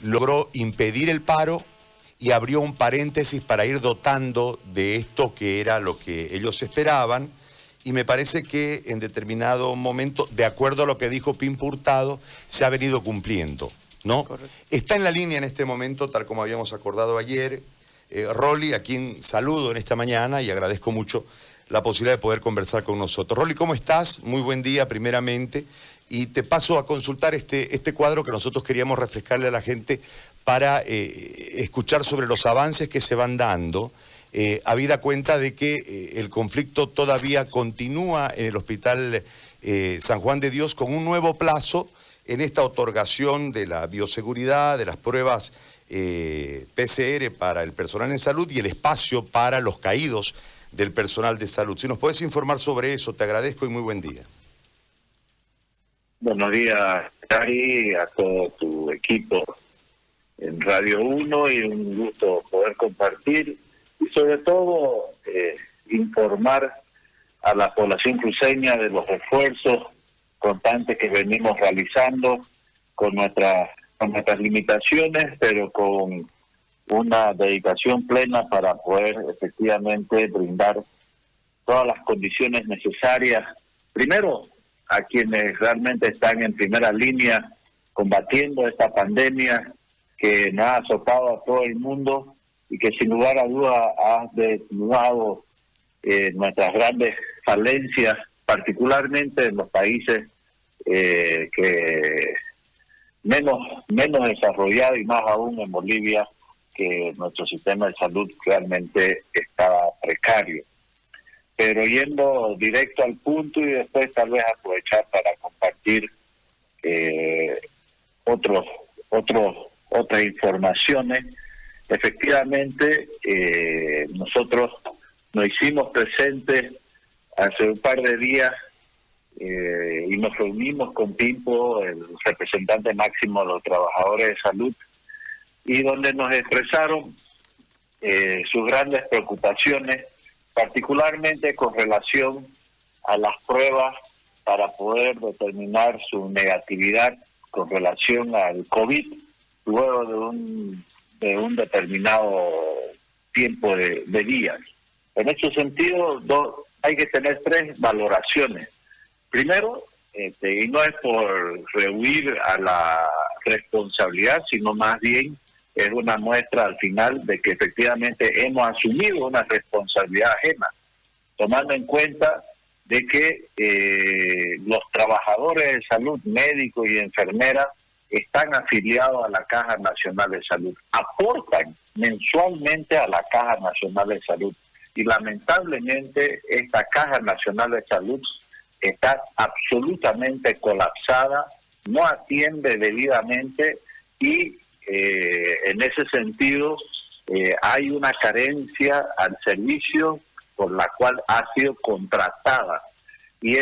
logró impedir el paro y abrió un paréntesis para ir dotando de esto que era lo que ellos esperaban, y me parece que en determinado momento, de acuerdo a lo que dijo Pimpo Hurtado, se ha venido cumpliendo, ¿no? Correcto. Está en la línea en este momento, tal como habíamos acordado ayer, Rolly, a quien saludo en esta mañana y agradezco mucho la posibilidad de poder conversar con nosotros. Rolly, ¿cómo estás? Muy buen día, primeramente. Y te paso a consultar este cuadro que nosotros queríamos refrescarle a la gente para escuchar sobre los avances que se van dando, habida cuenta de que el conflicto todavía continúa en el Hospital San Juan de Dios con un nuevo plazo en esta otorgación de la bioseguridad, de las pruebas PCR para el personal en salud y el espacio para los caídos del personal de salud. Si nos puedes informar sobre eso, te agradezco y muy buen día. Buenos días, Cari, a todo tu equipo en Radio 1 y un gusto poder compartir y sobre todo informar a la población cruceña de los esfuerzos constantes que venimos realizando con nuestras limitaciones, pero con una dedicación plena para poder efectivamente brindar todas las condiciones necesarias, primero a quienes realmente están en primera línea combatiendo esta pandemia que nos ha azotado a todo el mundo y que sin lugar a duda ha desnudado nuestras grandes falencias, particularmente en los países que menos desarrollados y más aún en Bolivia, que nuestro sistema de salud realmente estaba precario. Pero yendo directo al punto y después tal vez aprovechar para compartir otras informaciones. Efectivamente, nosotros nos hicimos presentes hace un par de días y nos reunimos con Pimpo, el representante máximo de los trabajadores de salud, y donde nos expresaron sus grandes preocupaciones, particularmente con relación a las pruebas para poder determinar su negatividad con relación al COVID luego de un determinado tiempo de días. En ese sentido, hay que tener tres valoraciones. Primero, y no es por rehuir a la responsabilidad, sino más bien es una muestra al final de que efectivamente hemos asumido una responsabilidad ajena, tomando en cuenta de que los trabajadores de salud, médicos y enfermeras, están afiliados a la Caja Nacional de Salud, aportan mensualmente a la Caja Nacional de Salud, y lamentablemente esta Caja Nacional de Salud está absolutamente colapsada, no atiende debidamente y en ese sentido hay una carencia al servicio por la cual ha sido contratada, y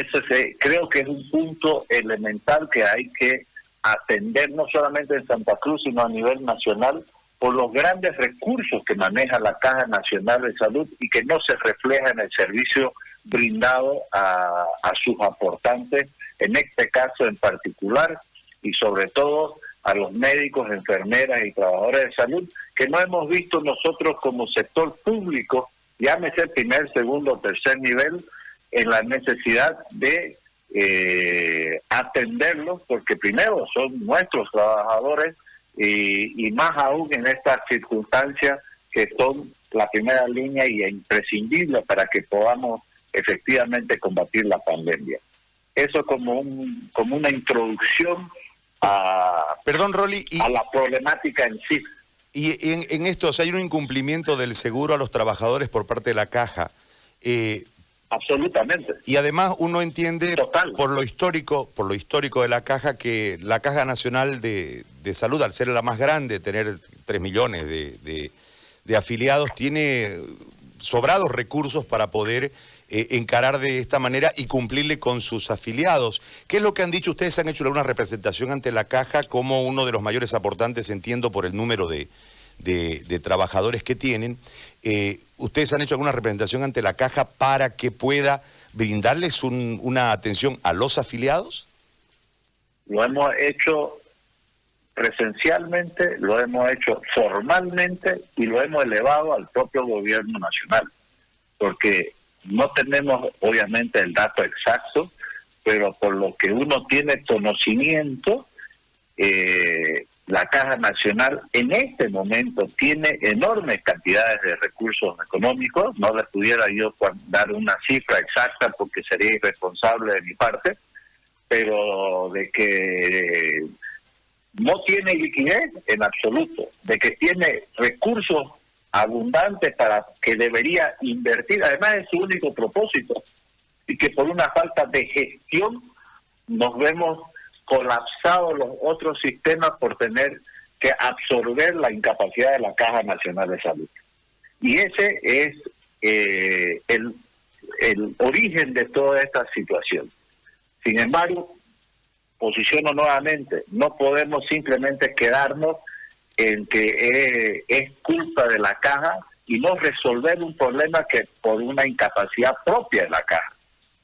creo que es un punto elemental que hay que atender no solamente en Santa Cruz sino a nivel nacional por los grandes recursos que maneja la Caja Nacional de Salud y que no se refleja en el servicio brindado a sus aportantes, en este caso en particular, y sobre todo a los médicos, enfermeras y trabajadores de salud, que no hemos visto nosotros como sector público, llámese primer, segundo, tercer nivel, en la necesidad de atenderlos, porque primero son nuestros trabajadores y más aún en estas circunstancias que son la primera línea y imprescindible para que podamos efectivamente combatir la pandemia. Eso como una introducción Perdón, Rolly, a la problemática en sí. Y en esto, o sea, hay un incumplimiento del seguro a los trabajadores por parte de la Caja. Absolutamente. Y además uno entiende Total. por lo histórico de la Caja, que la Caja Nacional de Salud, al ser la más grande, tener 3 millones de afiliados, tiene sobrados recursos para poder encarar de esta manera y cumplirle con sus afiliados. ¿Qué es lo que han dicho? Ustedes han hecho alguna representación ante la Caja como uno de los mayores aportantes, entiendo, por el número de trabajadores que tienen. ¿Ustedes han hecho alguna representación ante la Caja para que pueda brindarles una atención a los afiliados? Lo hemos hecho presencialmente, lo hemos hecho formalmente y lo hemos elevado al propio gobierno nacional, porque no tenemos obviamente el dato exacto, pero por lo que uno tiene conocimiento, la Caja Nacional en este momento tiene enormes cantidades de recursos económicos. No les pudiera yo dar una cifra exacta porque sería irresponsable de mi parte, pero de que no tiene liquidez en absoluto, de que tiene recursos abundantes para que debería invertir, además es su único propósito, y que por una falta de gestión nos vemos colapsados los otros sistemas por tener que absorber la incapacidad de la Caja Nacional de Salud. Y ese es el origen de toda esta situación. Sin embargo, posiciono nuevamente, no podemos simplemente quedarnos en que es culpa de la Caja y no resolver un problema que por una incapacidad propia de la Caja,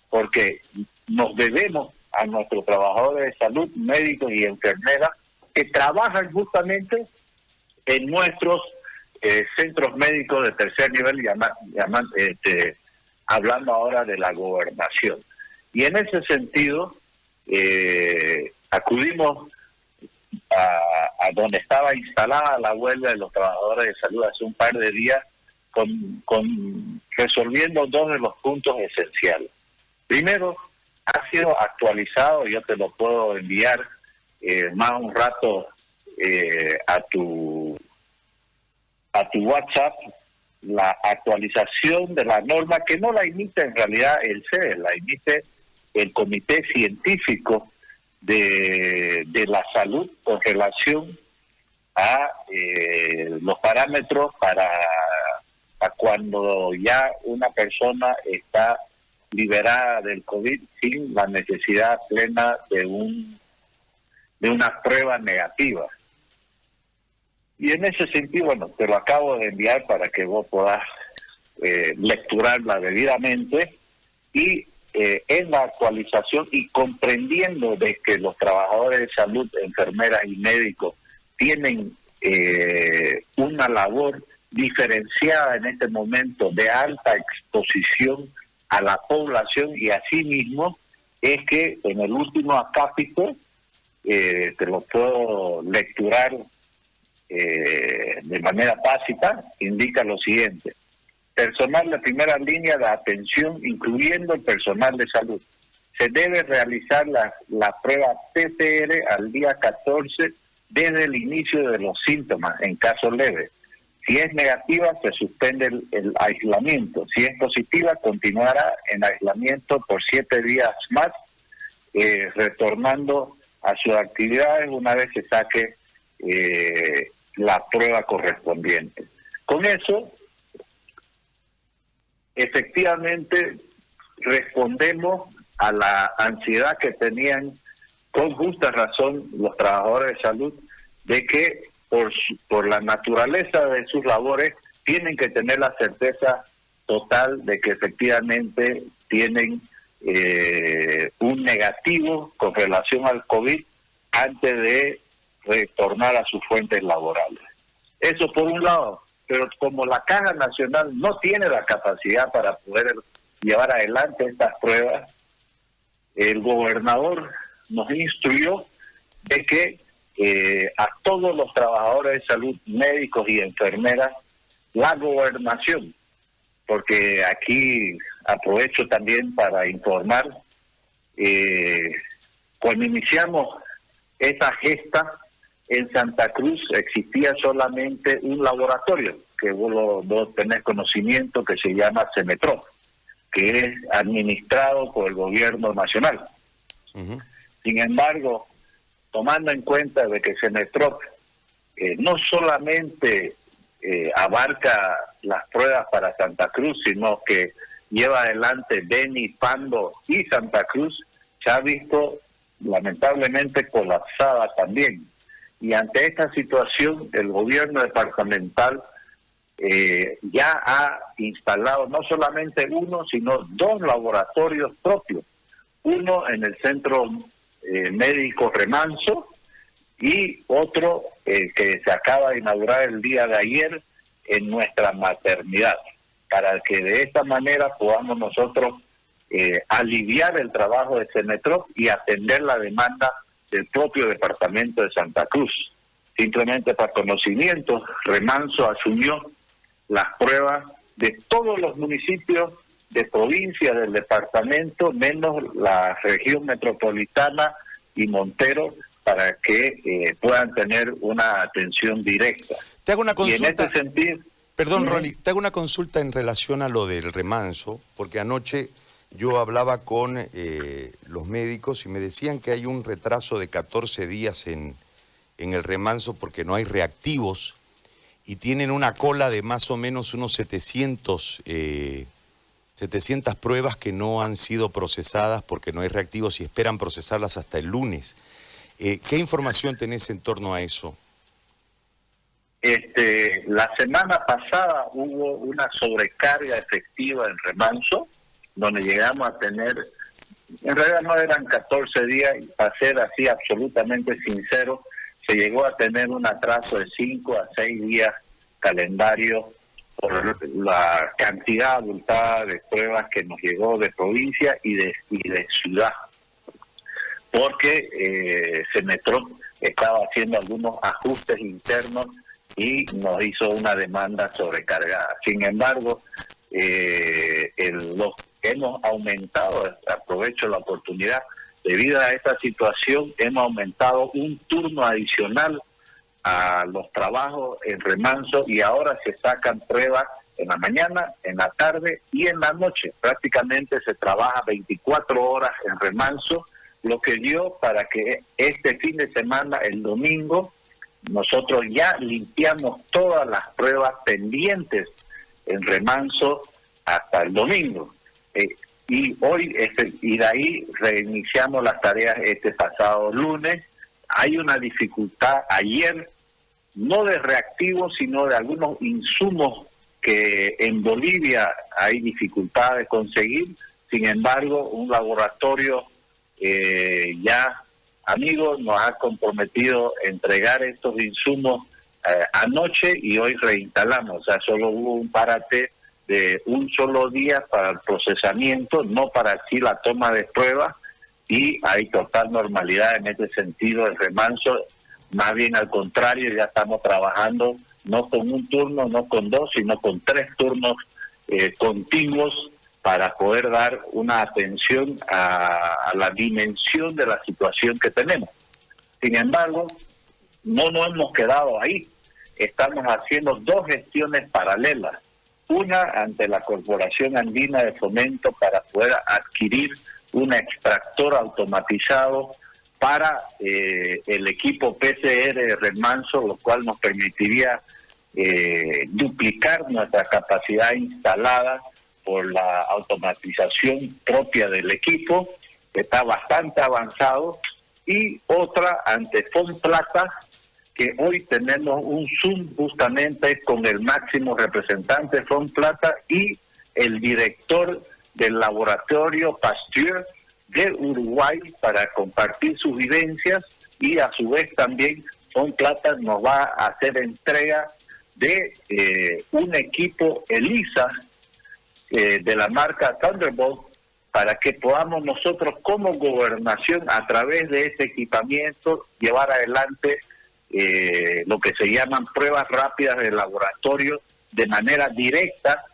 porque nos debemos a nuestros trabajadores de salud, médicos y enfermeras que trabajan justamente en nuestros centros médicos de tercer nivel, hablando ahora de la gobernación. Y en ese sentido, acudimos a donde estaba instalada la huelga de los trabajadores de salud hace un par de días, con resolviendo dos de los puntos esenciales. Primero, ha sido actualizado, yo te lo puedo enviar más un rato a tu WhatsApp, la actualización de la norma, que no la emite en realidad el CEDE, la emite el Comité Científico de la Salud con relación a los parámetros para cuando ya una persona está liberada del COVID sin la necesidad plena de una prueba negativa. Y en ese sentido, bueno, te lo acabo de enviar para que vos puedas lecturarla debidamente, y en la actualización y comprendiendo de que los trabajadores de salud, enfermeras y médicos tienen una labor diferenciada en este momento de alta exposición a la población, y asimismo es que en el último acápite, te lo puedo lecturar de manera tácita, indica lo siguiente: personal de primera línea de atención, incluyendo el personal de salud, se debe realizar la prueba PCR al día 14 desde el inicio de los síntomas, en caso leve. Si es negativa, se suspende el aislamiento. Si es positiva, continuará en aislamiento por 7 días más, retornando a sus actividades una vez se saque la prueba correspondiente. Con eso, efectivamente, respondemos a la ansiedad que tenían con justa razón los trabajadores de salud de que por la naturaleza de sus labores tienen que tener la certeza total de que efectivamente tienen un negativo con relación al COVID antes de retornar a sus fuentes laborales. Eso por un lado, pero como la Caja Nacional no tiene la capacidad para poder llevar adelante estas pruebas, el gobernador nos instruyó de que a todos los trabajadores de salud, médicos y enfermeras, la gobernación, porque aquí aprovecho también para informar, cuando iniciamos esa gesta, en Santa Cruz existía solamente un laboratorio, que vos tenés conocimiento, que se llama Cemetrop, que es administrado por el gobierno nacional. Uh-huh. Sin embargo, tomando en cuenta de que Cemetrop no solamente abarca las pruebas para Santa Cruz, sino que lleva adelante Beni, Pando y Santa Cruz, se ha visto lamentablemente colapsada también. Y ante esta situación, el gobierno departamental ya ha instalado no solamente uno, sino 2 laboratorios propios. Uno en el Centro Médico Remanso y otro que se acaba de inaugurar el día de ayer en nuestra maternidad, para que de esta manera podamos nosotros aliviar el trabajo de Senetrop y atender la demanda del propio departamento de Santa Cruz. Simplemente para conocimiento, Remanso asumió las pruebas de todos los municipios de provincia del departamento, menos la región metropolitana y Montero, para que puedan tener una atención directa. Te hago una consulta. Y en este sentido... Perdón, Rolly, te hago una consulta en relación a lo del Remanso, porque anoche yo hablaba con los médicos y me decían que hay un retraso de 14 días en el Remanso porque no hay reactivos y tienen una cola de más o menos unos 700 pruebas que no han sido procesadas porque no hay reactivos y esperan procesarlas hasta el lunes. ¿Qué información tenés en torno a eso? La semana pasada hubo una sobrecarga efectiva en Remanso, donde llegamos a tener, en realidad no eran 14 días, y para ser así absolutamente sincero, se llegó a tener un atraso de 5 a 6 días calendario por la cantidad abultada de pruebas que nos llegó de provincia y de ciudad, porque Senetrop estaba haciendo algunos ajustes internos y nos hizo una demanda sobrecargada. Sin embargo, hemos aumentado, aprovecho la oportunidad, debido a esta situación, hemos aumentado un turno adicional a los trabajos en Remanso y ahora se sacan pruebas en la mañana, en la tarde y en la noche. Prácticamente se trabaja 24 horas en Remanso, lo que dio para que este fin de semana, el domingo, nosotros ya limpiamos todas las pruebas pendientes en Remanso hasta el domingo. Y hoy, y de ahí reiniciamos las tareas este pasado lunes. Hay una dificultad ayer, no de reactivos, sino de algunos insumos que en Bolivia hay dificultad de conseguir. Sin embargo, un laboratorio ya amigo nos ha comprometido a entregar estos insumos anoche y hoy reinstalamos. O sea, solo hubo un parate de un solo día para el procesamiento, no para así la toma de pruebas, y hay total normalidad en este sentido el Remanso. Más bien al contrario, ya estamos trabajando no con un turno, no con dos, sino con 3 turnos continuos para poder dar una atención a la dimensión de la situación que tenemos. Sin embargo, no nos hemos quedado ahí. Estamos haciendo 2 gestiones paralelas. Una ante la Corporación Andina de Fomento para poder adquirir un extractor automatizado para el equipo PCR de Remanso, lo cual nos permitiría duplicar nuestra capacidad instalada por la automatización propia del equipo, que está bastante avanzado. Y otra ante Fomplata, que hoy tenemos un Zoom justamente con el máximo representante de Fomplata y el director del laboratorio Pasteur de Uruguay para compartir sus vivencias, y a su vez también Fomplata nos va a hacer entrega de un equipo ELISA de la marca Thunderbolt, para que podamos nosotros como gobernación a través de este equipamiento llevar adelante lo que se llaman pruebas rápidas de laboratorio de manera directa,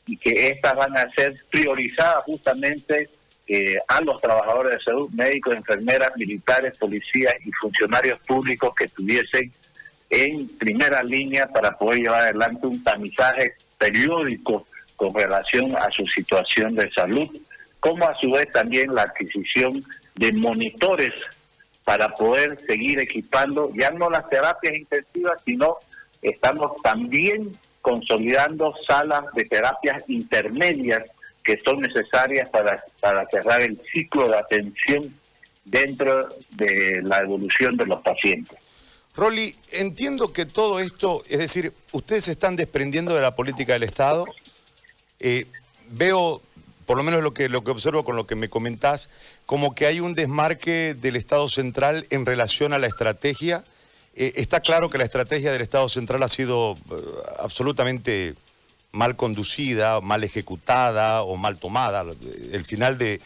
y que estas van a ser priorizadas justamente a los trabajadores de salud, médicos, enfermeras, militares, policías y funcionarios públicos que estuviesen en primera línea para poder llevar adelante un tamizaje periódico con relación a su situación de salud, como a su vez también la adquisición de monitores para poder seguir equipando ya no las terapias intensivas, sino estamos también consolidando salas de terapias intermedias que son necesarias para cerrar el ciclo de atención dentro de la evolución de los pacientes. Rolly, entiendo que todo esto, es decir, ustedes se están desprendiendo de la política del Estado. Veo, por lo menos lo que observo con lo que me comentás, como que hay un desmarque del Estado central en relación a la estrategia Está claro que la estrategia del Estado Central ha sido absolutamente mal conducida, mal ejecutada o mal tomada. El final de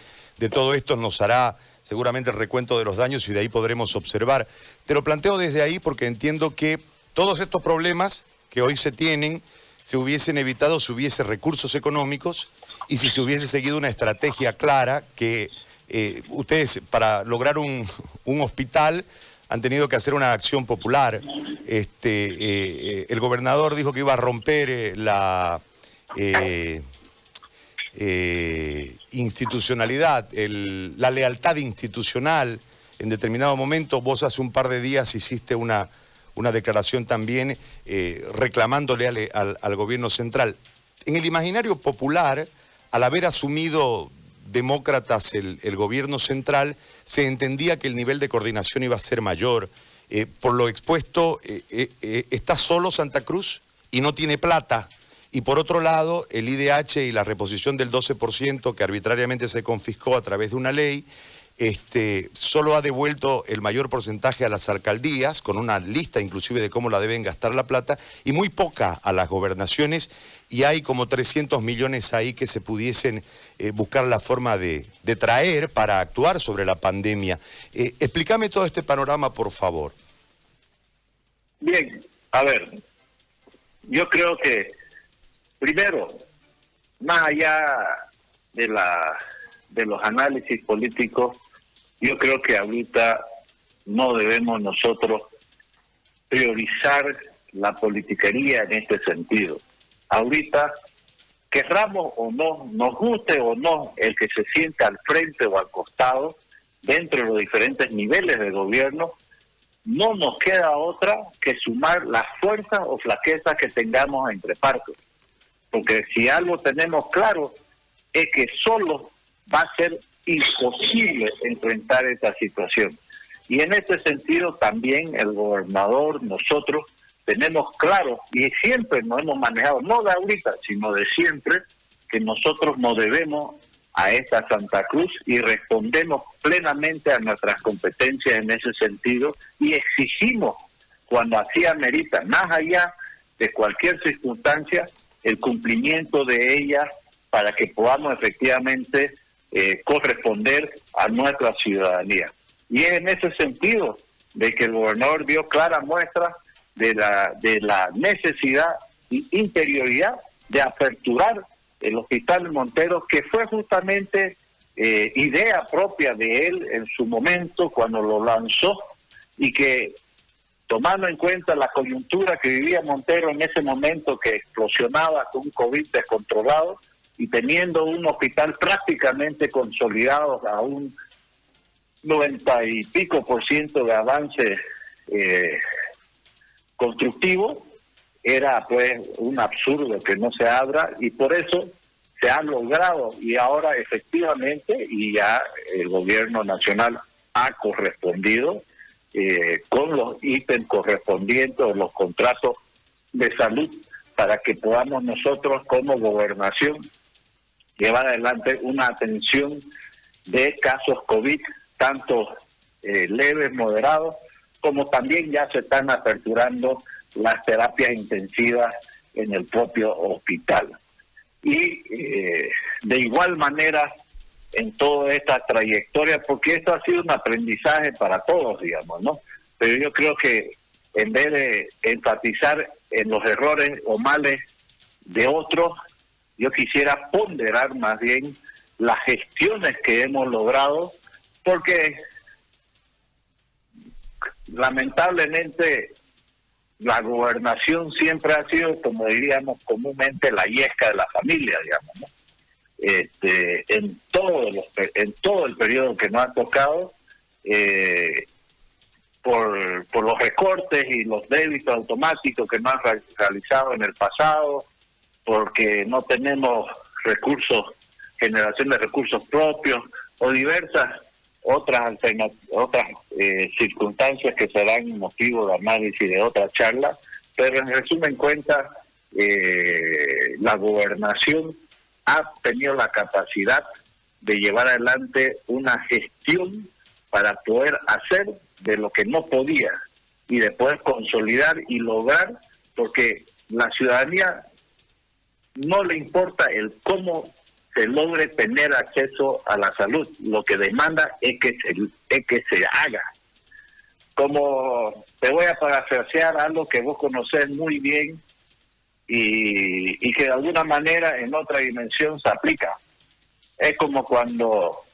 todo esto nos hará seguramente el recuento de los daños y de ahí podremos observar. Te lo planteo desde ahí porque entiendo que todos estos problemas que hoy se tienen se hubiesen evitado si hubiese recursos económicos y si se hubiese seguido una estrategia clara que ustedes para lograr un hospital han tenido que hacer una acción popular. El gobernador dijo que iba a romper la institucionalidad, la lealtad institucional. En determinado momento, vos hace un par de días hiciste una declaración también reclamándole al gobierno central. En el imaginario popular, al haber asumido demócratas el gobierno central, se entendía que el nivel de coordinación iba a ser mayor. Por lo expuesto, está solo Santa Cruz y no tiene plata. Y por otro lado, el IDH y la reposición del 12% que arbitrariamente se confiscó a través de una ley, solo ha devuelto el mayor porcentaje a las alcaldías, con una lista inclusive de cómo la deben gastar la plata, y muy poca a las gobernaciones, y hay como 300 millones ahí que se pudiesen buscar la forma de traer para actuar sobre la pandemia. Explícame todo este panorama, por favor. Bien, a ver, yo creo que, primero, más allá de los análisis políticos, yo creo que ahorita no debemos nosotros priorizar la politiquería en este sentido. Ahorita, querramos o no, nos guste o no el que se sienta al frente o al costado, dentro de los diferentes niveles de gobierno, no nos queda otra que sumar las fuerzas o flaquezas que tengamos entre partes. Porque si algo tenemos claro, es que solo va a ser imposible enfrentar esta situación. Y en este sentido también el gobernador, nosotros, tenemos claro, y siempre nos hemos manejado, no de ahorita, sino de siempre, que nosotros nos debemos a esta Santa Cruz y respondemos plenamente a nuestras competencias en ese sentido y exigimos, cuando así amerita, más allá de cualquier circunstancia, el cumplimiento de ellas para que podamos efectivamente corresponder a nuestra ciudadanía. Y es en ese sentido de que el gobernador dio clara muestra de la necesidad y interioridad de aperturar el Hospital Montero, que fue justamente idea propia de él en su momento cuando lo lanzó, y que, tomando en cuenta la coyuntura que vivía Montero en ese momento, que explosionaba con un COVID descontrolado, y teniendo un hospital prácticamente consolidado a un 90 y pico % de avance constructivo, era pues un absurdo que no se abra, y por eso se ha logrado, y ahora efectivamente, y ya el gobierno nacional ha correspondido con los ítems correspondientes o los contratos de salud para que podamos nosotros como gobernación llevar adelante una atención de casos COVID, tanto leves, moderados, como también ya se están aperturando las terapias intensivas en el propio hospital. Y de igual manera, en toda esta trayectoria, porque esto ha sido un aprendizaje para todos, digamos, ¿no? Pero yo creo que en vez de enfatizar en los errores o males de otros, yo quisiera ponderar más bien las gestiones que hemos logrado, porque lamentablemente la gobernación siempre ha sido, como diríamos comúnmente, la yesca de la familia, digamos, ¿no? En todo el periodo que nos ha tocado, por los recortes y los débitos automáticos que nos han realizado en el pasado, porque no tenemos generación de recursos propios, o diversas otras circunstancias que serán motivo de análisis de otra charla, pero en resumen cuenta, la gobernación ha tenido la capacidad de llevar adelante una gestión para poder hacer de lo que no podía y de poder consolidar y lograr, porque la ciudadanía no le importa el cómo se logre tener acceso a la salud, lo que demanda es que se haga. Como te voy a parafrasear algo que vos conocés muy bien y que de alguna manera en otra dimensión se aplica. Es como cuando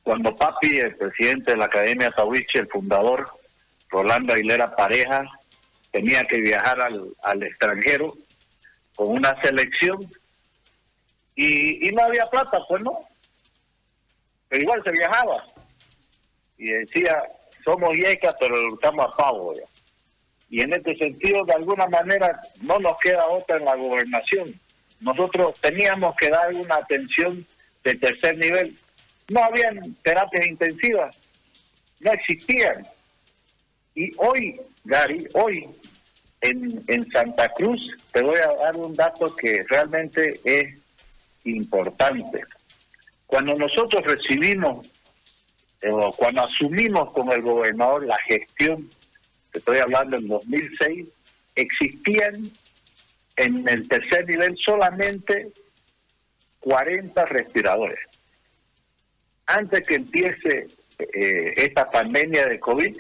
Papi, el presidente de la Academia Tahuiche, el fundador, Rolando Aguilera Pareja, tenía que viajar al extranjero con una selección y no había plata, pues no. Pero igual se viajaba. Y decía, somos yecas, pero estamos a pavo ya. Y en este sentido, de alguna manera, no nos queda otra en la gobernación. Nosotros teníamos que dar una atención de tercer nivel. No habían terapias intensivas, no existían. Y hoy, Gary, hoy en Santa Cruz, te voy a dar un dato que realmente es importante. Cuando nosotros recibimos, cuando asumimos con el gobernador la gestión, te estoy hablando en 2006, existían en el tercer nivel solamente 40 respiradores. Antes que empiece esta pandemia de COVID,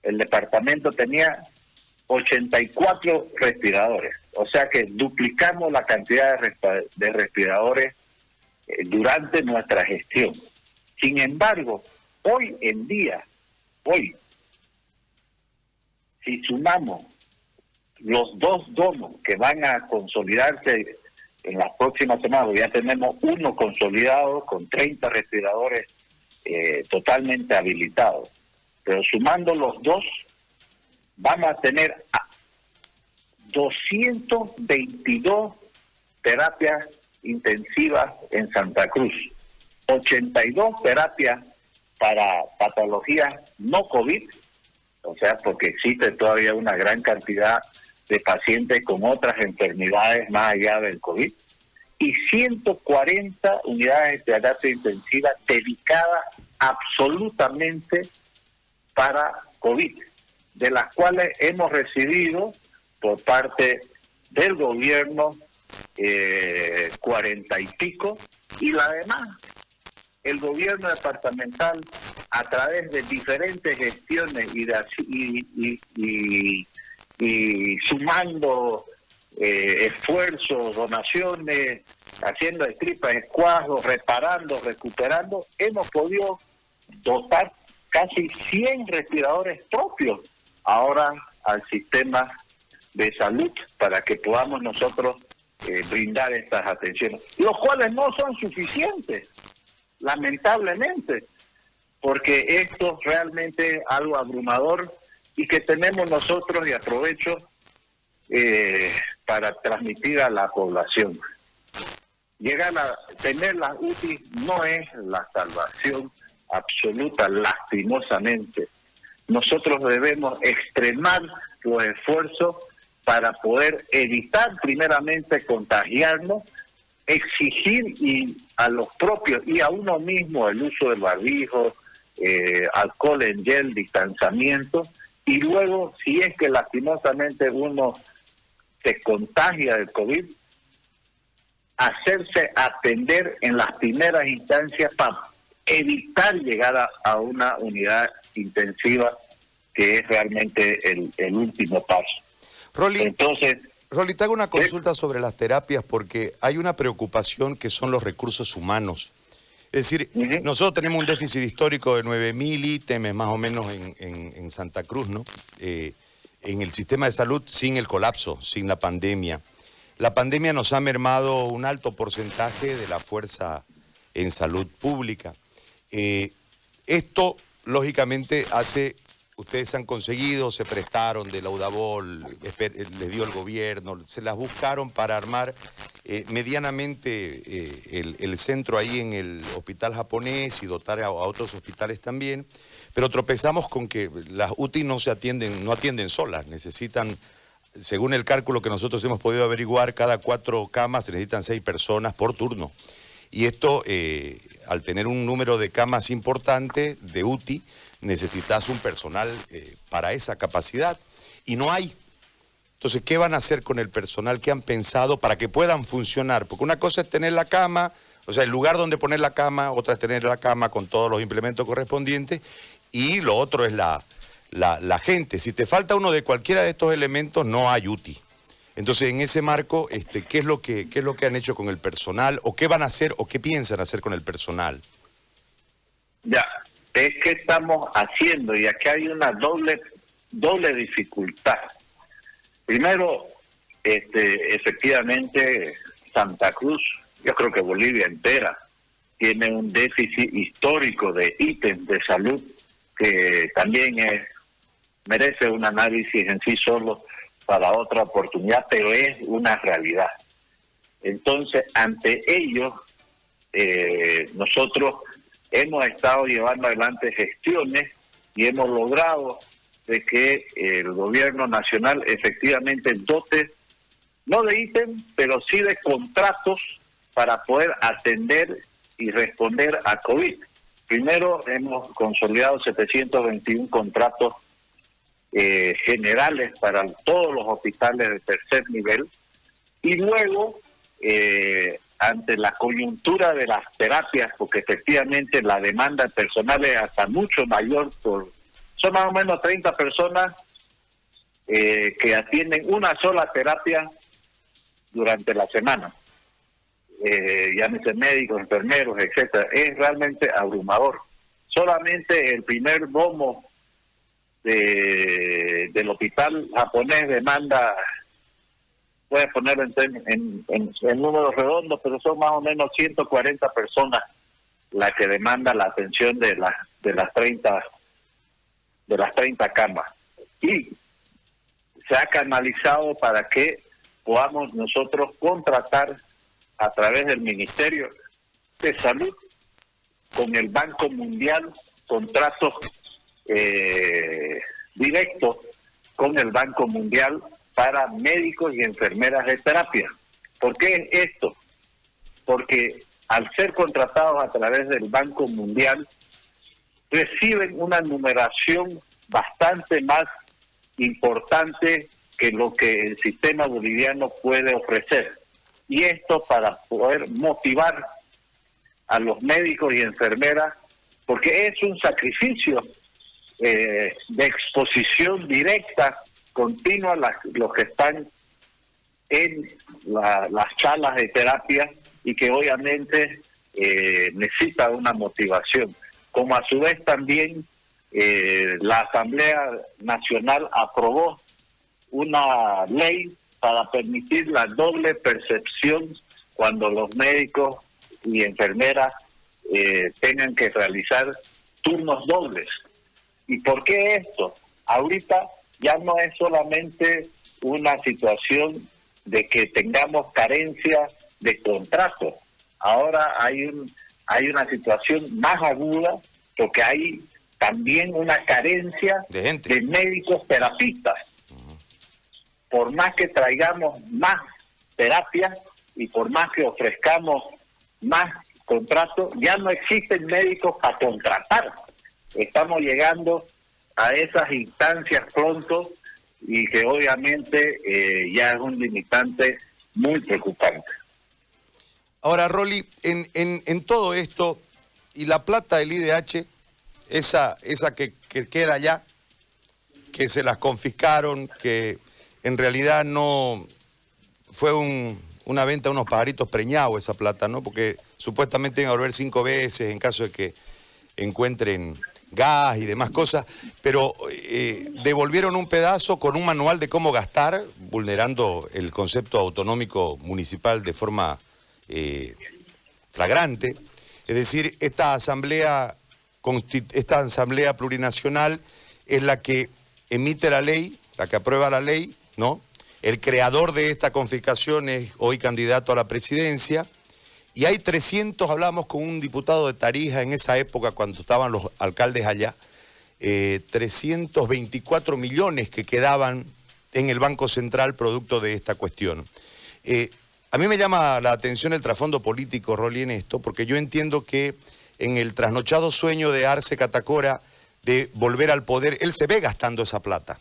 el departamento tenía 84 respiradores. O sea que duplicamos la cantidad de respiradores durante nuestra gestión. Sin embargo, hoy en día, si sumamos los dos domos que van a consolidarse en las próximas semanas, ya tenemos uno consolidado con 30 respiradores totalmente habilitados. Pero sumando los dos, vamos a tener 222 terapias intensivas en Santa Cruz, 82 terapias para patologías no COVID, o sea, porque existe todavía una gran cantidad de pacientes con otras enfermedades más allá del COVID, y 140 unidades de terapia intensiva dedicadas absolutamente para COVID, de las cuales hemos recibido por parte del gobierno 40 y pico, y la demás, el gobierno departamental, a través de diferentes gestiones y sumando esfuerzos, donaciones, haciendo estripas, escuados, reparando, recuperando, hemos podido dotar casi 100 respiradores propios ahora al sistema de salud para que podamos nosotros brindar estas atenciones, los cuales no son suficientes, lamentablemente, porque esto realmente es algo abrumador y que tenemos nosotros, y aprovecho para transmitir a la población. Llegar a tener las UTI no es la salvación absoluta, lastimosamente. Nosotros debemos extremar los esfuerzos para poder evitar primeramente contagiarnos, exigir a los propios y a uno mismo el uso del barbijo, alcohol en gel, distanciamiento, y luego, si es que lastimosamente uno se contagia del COVID, hacerse atender en las primeras instancias para evitar llegar a una unidad intensiva, que es realmente el último paso. Rolly, entonces, Rolly, te hago una consulta sobre las terapias, porque hay una preocupación que son los recursos humanos. Es decir, nosotros tenemos un déficit histórico de 9.000 ítems más o menos en Santa Cruz, ¿no? En el sistema de salud, sin el colapso, sin la pandemia. La pandemia nos ha mermado un alto porcentaje de la fuerza en salud pública. Esto, lógicamente, ustedes han conseguido, se prestaron de la UDABOL, les dio el gobierno, se las buscaron para armar medianamente el centro ahí en el hospital japonés y dotar a otros hospitales también, pero tropezamos con que las UTI no atienden solas, necesitan, según el cálculo que nosotros hemos podido averiguar, cada 4 camas se necesitan 6 personas por turno. Y esto, al tener un número de camas importante de UTI, necesitas un personal para esa capacidad y no hay. Entonces, ¿qué van a hacer con el personal? ¿Qué han pensado para que puedan funcionar? Porque una cosa es tener la cama, o sea, el lugar donde poner la cama, otra es tener la cama con todos los implementos correspondientes, y lo otro es la gente. Si te falta uno de cualquiera de estos elementos, no hay UTI. Entonces, en ese marco, ¿qué es lo que han hecho con el personal? ¿O qué van a hacer o qué piensan hacer con el personal? Ya, es que estamos haciendo, y aquí hay una doble dificultad. Primero, efectivamente, Santa Cruz, yo creo que Bolivia entera, tiene un déficit histórico de ítems de salud que también merece un análisis en sí solo para otra oportunidad, pero es una realidad. Entonces, ante ello, nosotros hemos estado llevando adelante gestiones y hemos logrado de que el gobierno nacional efectivamente dote, no de ítem, pero sí de contratos para poder atender y responder a COVID. Primero hemos consolidado 721 contratos generales para todos los hospitales de tercer nivel, y luego ante la coyuntura de las terapias, porque efectivamente la demanda personal es hasta mucho mayor, son más o menos 30 personas que atienden una sola terapia durante la semana, llámese médicos, enfermeros, etcétera. Es realmente abrumador. Solamente el primer domo del hospital japonés demanda, voy a ponerlo en números redondos, pero son más o menos 140 personas las que demanda la atención de las 30 camas. Y se ha canalizado para que podamos nosotros contratar a través del Ministerio de Salud con el Banco Mundial contratos directos con el Banco Mundial para médicos y enfermeras de terapia. ¿Por qué esto? Porque al ser contratados a través del Banco Mundial, reciben una numeración bastante más importante que lo que el sistema boliviano puede ofrecer. Y esto para poder motivar a los médicos y enfermeras, porque es un sacrificio de exposición directa, continua, los que están en las salas de terapia y que obviamente necesita una motivación. Como a su vez también la Asamblea Nacional aprobó una ley para permitir la doble percepción cuando los médicos y enfermeras tengan que realizar turnos dobles. ¿Y por qué esto? Ahorita ya no es solamente una situación de que tengamos carencia de contratos. Ahora hay una situación más aguda porque hay también una carencia de médicos terapistas. Por más que traigamos más terapias y por más que ofrezcamos más contratos, ya no existen médicos para contratar. Estamos llegando a esas instancias pronto y que obviamente ya es un limitante muy preocupante. Ahora, Rolly, en todo esto, y la plata del IDH, esa que queda allá, que se las confiscaron, que en realidad no fue una venta de unos pajaritos preñados esa plata, ¿no? Porque supuestamente iban a volver 5 veces en caso de que encuentren gas y demás cosas, pero devolvieron un pedazo con un manual de cómo gastar, vulnerando el concepto autonómico municipal de forma flagrante. Es decir, esta asamblea plurinacional es la que emite la ley, la que aprueba la ley, ¿no? El creador de esta confiscación es hoy candidato a la presidencia. Y hay 300, hablamos con un diputado de Tarija en esa época cuando estaban los alcaldes allá, 324 millones que quedaban en el Banco Central producto de esta cuestión. A mí me llama la atención el trasfondo político, Rolly, en esto, porque yo entiendo que en el trasnochado sueño de Arce Catacora de volver al poder, él se ve gastando esa plata.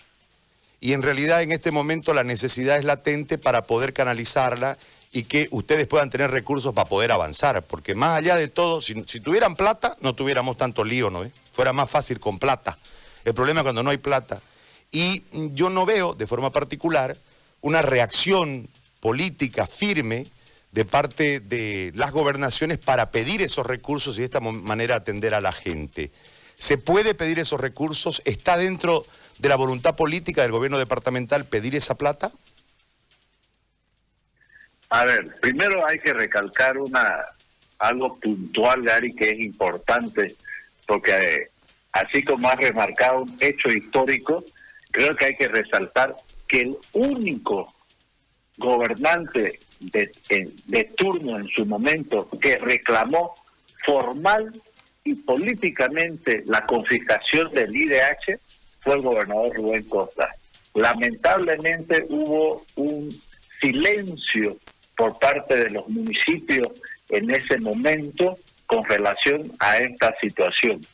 Y en realidad en este momento la necesidad es latente para poder canalizarla y que ustedes puedan tener recursos para poder avanzar. Porque más allá de todo, si tuvieran plata, no tuviéramos tanto lío, ¿no? Fuera más fácil con plata. El problema es cuando no hay plata. Y yo no veo, de forma particular, una reacción política firme de parte de las gobernaciones para pedir esos recursos y de esta manera atender a la gente. ¿Se puede pedir esos recursos? ¿Está dentro de la voluntad política del gobierno departamental pedir esa plata? A ver, primero hay que recalcar algo puntual, Gary, que es importante, porque así como has remarcado un hecho histórico, creo que hay que resaltar que el único gobernante de turno en su momento que reclamó formal y políticamente la confiscación del IDH fue el gobernador Rubén Costa. Lamentablemente hubo un silencio por parte de los municipios en ese momento con relación a esta situación.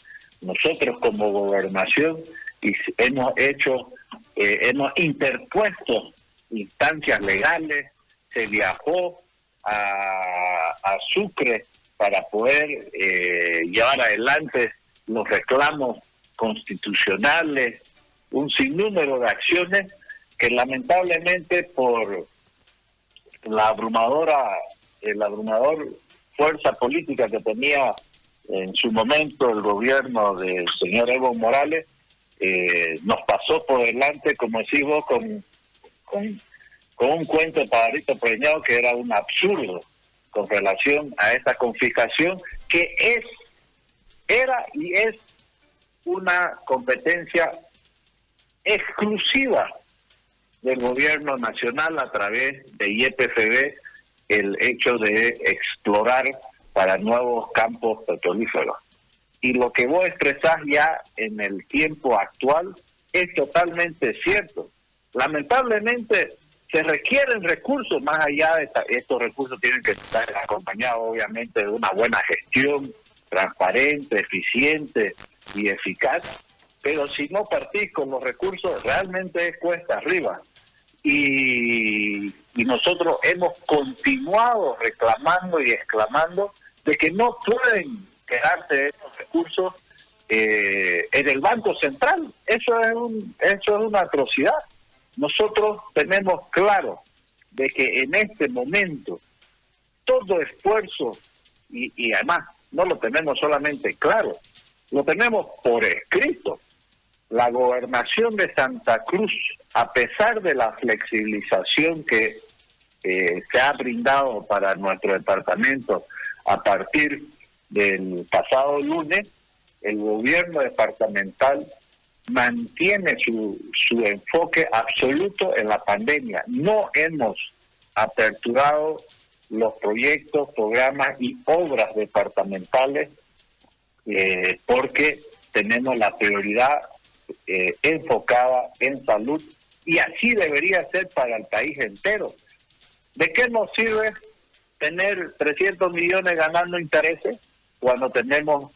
Nosotros como gobernación hemos interpuesto instancias legales, se viajó a Sucre para poder llevar adelante los reclamos constitucionales, un sinnúmero de acciones que lamentablemente por la abrumador fuerza política que tenía en su momento el gobierno del señor Evo Morales, nos pasó por delante, como decís vos, con un cuento de pajarito preñado que era un absurdo con relación a esta confiscación que era y es una competencia exclusiva del gobierno nacional a través de YPFB, el hecho de explorar para nuevos campos petrolíferos. Y lo que vos expresás ya en el tiempo actual es totalmente cierto. Lamentablemente se requieren recursos, más allá de estos recursos tienen que estar acompañados obviamente de una buena gestión transparente, eficiente y eficaz, pero si no partís con los recursos realmente es cuesta arriba. Y nosotros hemos continuado reclamando y exclamando de que no pueden quedarse esos recursos en el Banco Central. Eso es una atrocidad. Nosotros tenemos claro de que en este momento todo esfuerzo, y además no lo tenemos solamente claro, lo tenemos por escrito. La gobernación de Santa Cruz, a pesar de la flexibilización que se ha brindado para nuestro departamento a partir del pasado lunes, el gobierno departamental mantiene su enfoque absoluto en la pandemia. No hemos aperturado los proyectos, programas y obras departamentales porque tenemos la prioridad enfocada en salud, y así debería ser para el país entero. ¿De qué nos sirve tener 300 millones ganando intereses cuando tenemos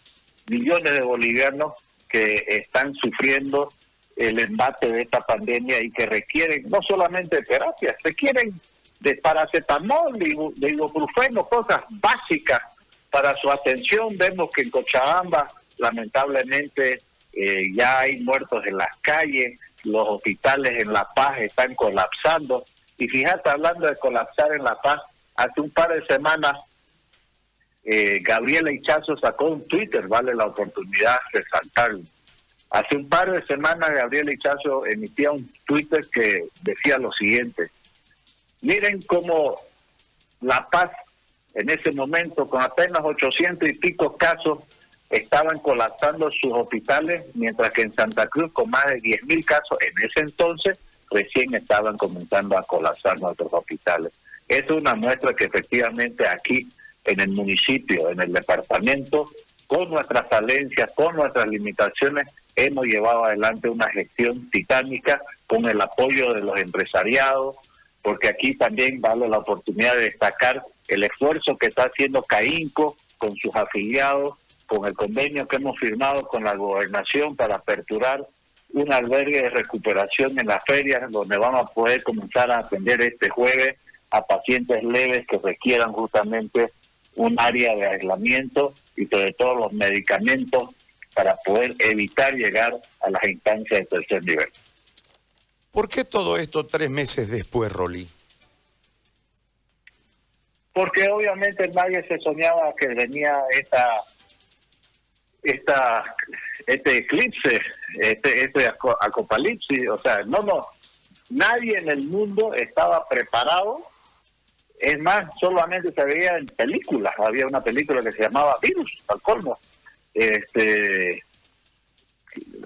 millones de bolivianos que están sufriendo el embate de esta pandemia y que requieren no solamente terapias, requieren de paracetamol, de ibuprofeno, cosas básicas para su atención? Vemos que en Cochabamba lamentablemente ya hay muertos en las calles, los hospitales en La Paz están colapsando. Y fíjate, hablando de colapsar en La Paz, hace un par de semanas Gabriela Ichazo sacó un Twitter, vale la oportunidad de resaltarlo. Hace un par de semanas Gabriela Ichazo emitía un Twitter que decía lo siguiente: miren cómo La Paz en ese momento, con apenas 800 y pico casos, estaban colapsando sus hospitales, mientras que en Santa Cruz, con más de 10.000 casos en ese entonces, recién estaban comenzando a colapsar nuestros hospitales. Es una muestra que efectivamente aquí en el municipio, en el departamento, con nuestras falencias, con nuestras limitaciones, hemos llevado adelante una gestión titánica con el apoyo de los empresariados, porque aquí también vale la oportunidad de destacar el esfuerzo que está haciendo CAINCO con sus afiliados con el convenio que hemos firmado con la gobernación para aperturar un albergue de recuperación en las ferias, donde vamos a poder comenzar a atender este jueves a pacientes leves que requieran justamente un área de aislamiento y sobre todo los medicamentos para poder evitar llegar a las instancias de tercer nivel. ¿Por qué todo esto 3 meses después, Rolly? Porque obviamente nadie se soñaba que venía este eclipse, este apocalipsis. O sea, nadie en el mundo estaba preparado. Es más, solamente se veía en películas. Había una película que se llamaba Virus, al colmo,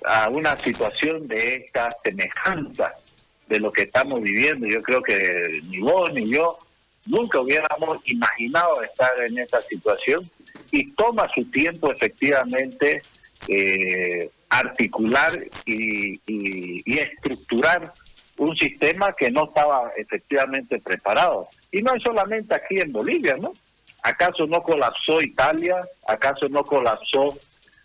a una situación de esta semejanza de lo que estamos viviendo. Yo creo que ni vos ni yo nunca hubiéramos imaginado estar en esta situación, y toma su tiempo efectivamente articular y estructurar un sistema que no estaba efectivamente preparado. Y no es solamente aquí en Bolivia, ¿no? ¿Acaso no colapsó Italia? ¿Acaso no colapsó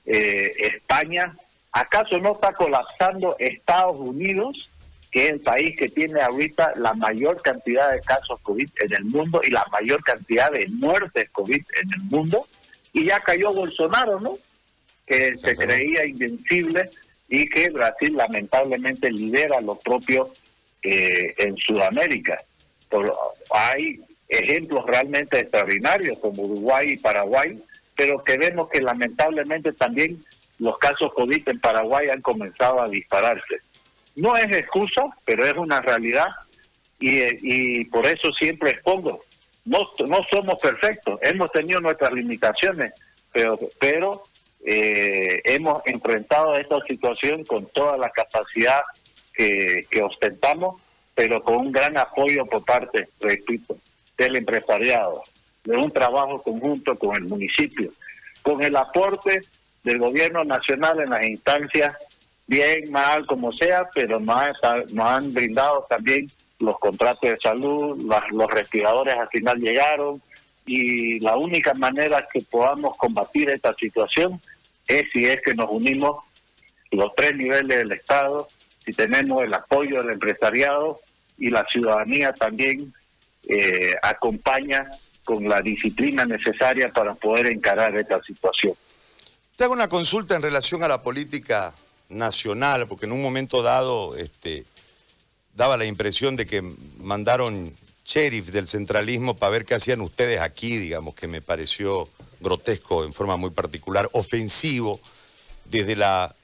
España? ¿Acaso no está colapsando Estados Unidos, que es el país que tiene ahorita la mayor cantidad de casos COVID en el mundo y la mayor cantidad de muertes COVID en el mundo? Y ya cayó Bolsonaro, ¿no? Que se creía invencible, y que Brasil lamentablemente lidera lo propio en Sudamérica. Hay ejemplos realmente extraordinarios como Uruguay y Paraguay, pero que vemos que lamentablemente también los casos COVID en Paraguay han comenzado a dispararse. No es excusa, pero es una realidad, y por eso siempre expongo. No somos perfectos, hemos tenido nuestras limitaciones, pero hemos enfrentado esta situación con toda la capacidad que ostentamos, pero con un gran apoyo por parte, repito, del empresariado, de un trabajo conjunto con el municipio, con el aporte del gobierno nacional en las instancias, bien, mal, como sea, pero nos han brindado también los contratos de salud, los respiradores al final llegaron, y la única manera que podamos combatir esta situación es si es que nos unimos los 3 niveles del Estado, si tenemos el apoyo del empresariado, y la ciudadanía también acompaña con la disciplina necesaria para poder encarar esta situación. Te hago una consulta en relación a la política nacional, porque en un momento dado daba la impresión de que mandaron sheriff del centralismo para ver qué hacían ustedes aquí, digamos, que me pareció grotesco en forma muy particular, ofensivo, desde la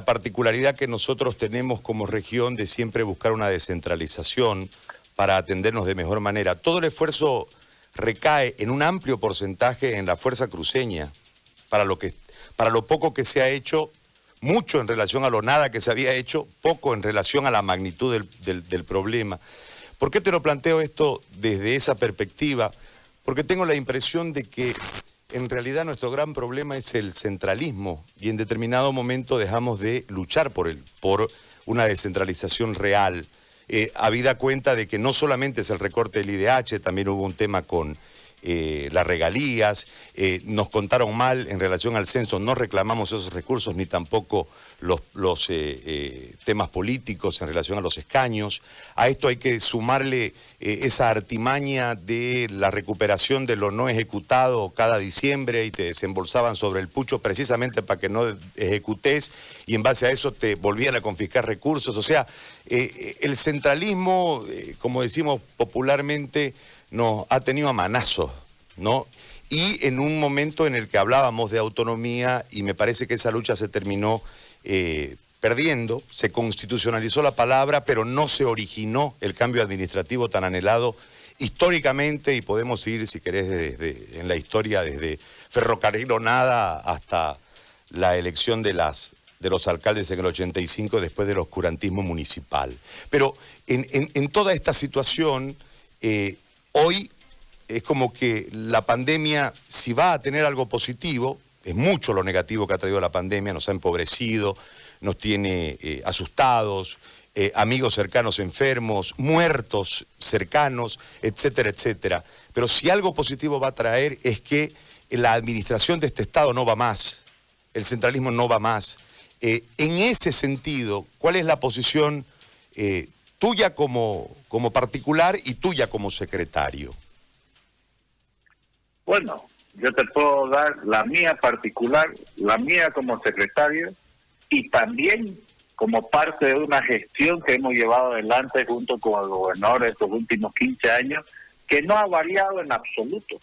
particularidad que nosotros tenemos como región de siempre buscar una descentralización para atendernos de mejor manera. Todo el esfuerzo recae en un amplio porcentaje en la fuerza cruceña, para lo poco que se ha hecho, mucho en relación a lo nada que se había hecho, poco en relación a la magnitud del problema. ¿Por qué te lo planteo esto desde esa perspectiva? Porque tengo la impresión de que en realidad nuestro gran problema es el centralismo, y en determinado momento dejamos de luchar por una descentralización real, habida cuenta de que no solamente es el recorte del IDH, también hubo un tema con las regalías, nos contaron mal en relación al censo, no reclamamos esos recursos ni tampoco los temas políticos en relación a los escaños. A esto hay que sumarle esa artimaña de la recuperación de lo no ejecutado cada diciembre, y te desembolsaban sobre el pucho precisamente para que no ejecutes, y en base a eso te volvían a confiscar recursos. O sea, el centralismo, como decimos popularmente, nos ha tenido a manazos, ¿no? Y en un momento en el que hablábamos de autonomía, y me parece que esa lucha se terminó perdiendo, se constitucionalizó la palabra, pero no se originó el cambio administrativo tan anhelado históricamente, y podemos ir, si querés, en la historia desde Ferrocarril o Nada hasta la elección de los alcaldes en el 85 después del oscurantismo municipal. Pero en toda esta situación, hoy es como que la pandemia, si va a tener algo positivo, es mucho lo negativo que ha traído la pandemia, nos ha empobrecido, nos tiene asustados, amigos cercanos enfermos, muertos cercanos, etcétera, etcétera. Pero si algo positivo va a traer es que la administración de este Estado no va más, el centralismo no va más. En ese sentido, ¿cuál es la posición tuya como particular y tuya como secretario? Bueno, yo te puedo dar la mía particular, la mía como secretario y también como parte de una gestión que hemos llevado adelante junto con el gobernador estos últimos 15 años, que no ha variado en absoluto.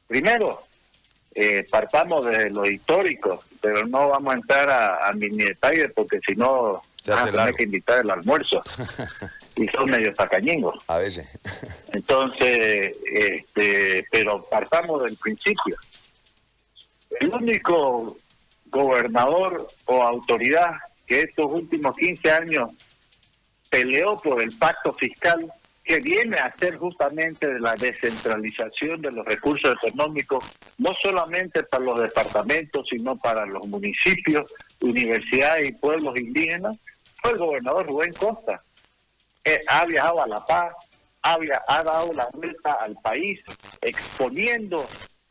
Primero, partamos de lo histórico, pero no vamos a entrar a mini detalles porque si no vas a tener que invitar el almuerzo y son medio tacañingos. A veces. Entonces, pero partamos del principio. El único gobernador o autoridad que estos últimos 15 años peleó por el pacto fiscal, que viene a ser justamente de la descentralización de los recursos económicos, no solamente para los departamentos, sino para los municipios, universidades y pueblos indígenas, fue el gobernador Rubén Costa. Ha viajado a La Paz, ha dado la vuelta al país, exponiendo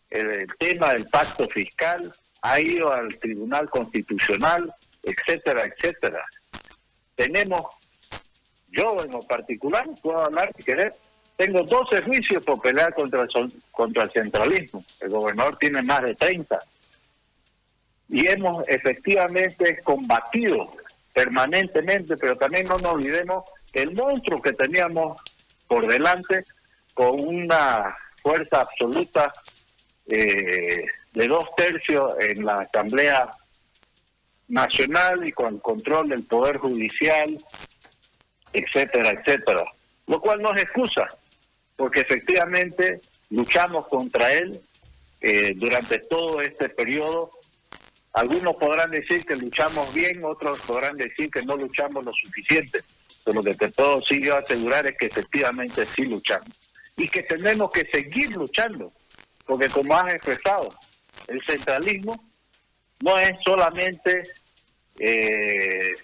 el tema del pacto fiscal, ha ido al Tribunal Constitucional, etcétera, etcétera. Yo en lo particular, puedo hablar si querés, tengo 12 juicios por pelear contra el centralismo. El gobernador tiene más de 30. Y hemos efectivamente combatido permanentemente, pero también no nos olvidemos el monstruo que teníamos por delante con una fuerza absoluta de 2/3 en la Asamblea Nacional y con control del Poder Judicial, etcétera, etcétera. Lo cual no es excusa, porque efectivamente luchamos contra él durante todo este periodo. Algunos podrán decir que luchamos bien, otros podrán decir que no luchamos lo suficiente. Pero lo que te puedo sí yo asegurar es que efectivamente sí luchamos. Y que tenemos que seguir luchando, porque como has expresado, el centralismo no es solamente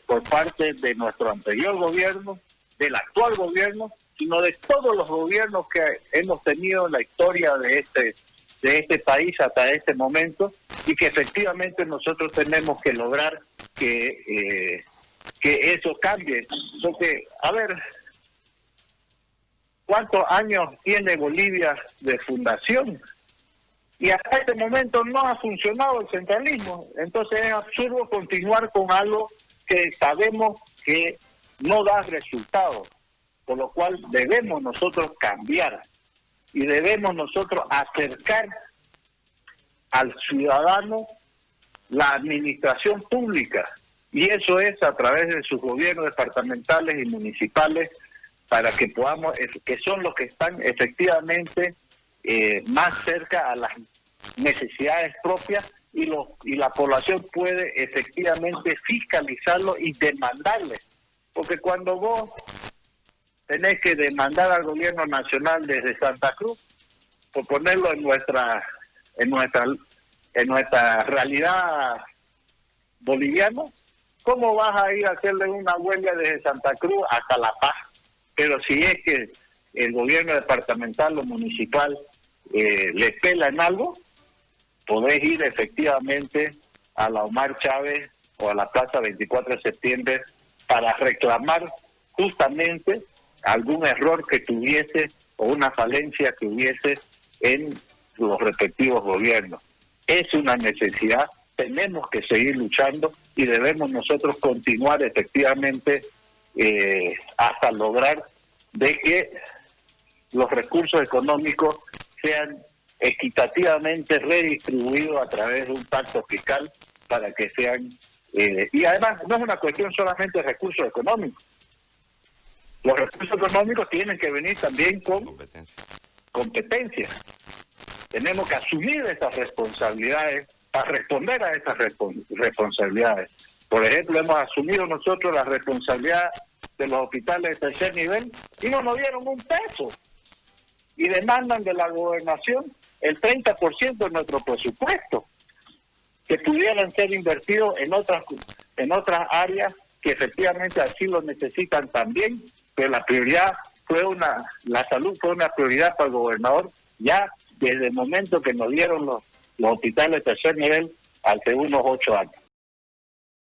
por parte de nuestro anterior gobierno, del actual gobierno, sino de todos los gobiernos que hemos tenido en la historia de este país hasta este momento, y que efectivamente nosotros tenemos que lograr que eso cambie. Porque, a ver, ¿cuántos años tiene Bolivia de fundación? Y hasta este momento no ha funcionado el centralismo. Entonces es absurdo continuar con algo que sabemos que no da resultados, por lo cual debemos nosotros cambiar y debemos nosotros acercar al ciudadano la administración pública, y eso es a través de sus gobiernos departamentales y municipales, para que podamos, que son los que están efectivamente más cerca a las necesidades propias, y la población puede efectivamente fiscalizarlo y demandarle. Porque cuando vos tenés que demandar al gobierno nacional desde Santa Cruz, por ponerlo en nuestra realidad boliviana, ¿cómo vas a ir a hacerle una huelga desde Santa Cruz hasta La Paz? Pero si es que el gobierno departamental o municipal le pela en algo, podés ir efectivamente a la Omar Chávez o a la Plaza 24 de septiembre para reclamar justamente algún error que tuviese o una falencia que hubiese en los respectivos gobiernos. Es una necesidad, tenemos que seguir luchando y debemos nosotros continuar efectivamente hasta lograr de que los recursos económicos sean equitativamente redistribuidos a través de un pacto fiscal para que sean... y además no es una cuestión solamente de recursos económicos. Los recursos económicos tienen que venir también con competencia. Tenemos que asumir esas responsabilidades para responder a esas responsabilidades. Por ejemplo, hemos asumido nosotros la responsabilidad de los hospitales de tercer nivel y no nos dieron un peso. Y demandan de la gobernación el 30% de nuestro presupuesto, que pudieran ser invertidos en otras áreas que efectivamente así lo necesitan también, pero la prioridad la salud fue una prioridad para el gobernador ya desde el momento que nos dieron los hospitales de tercer nivel hace unos 8 años.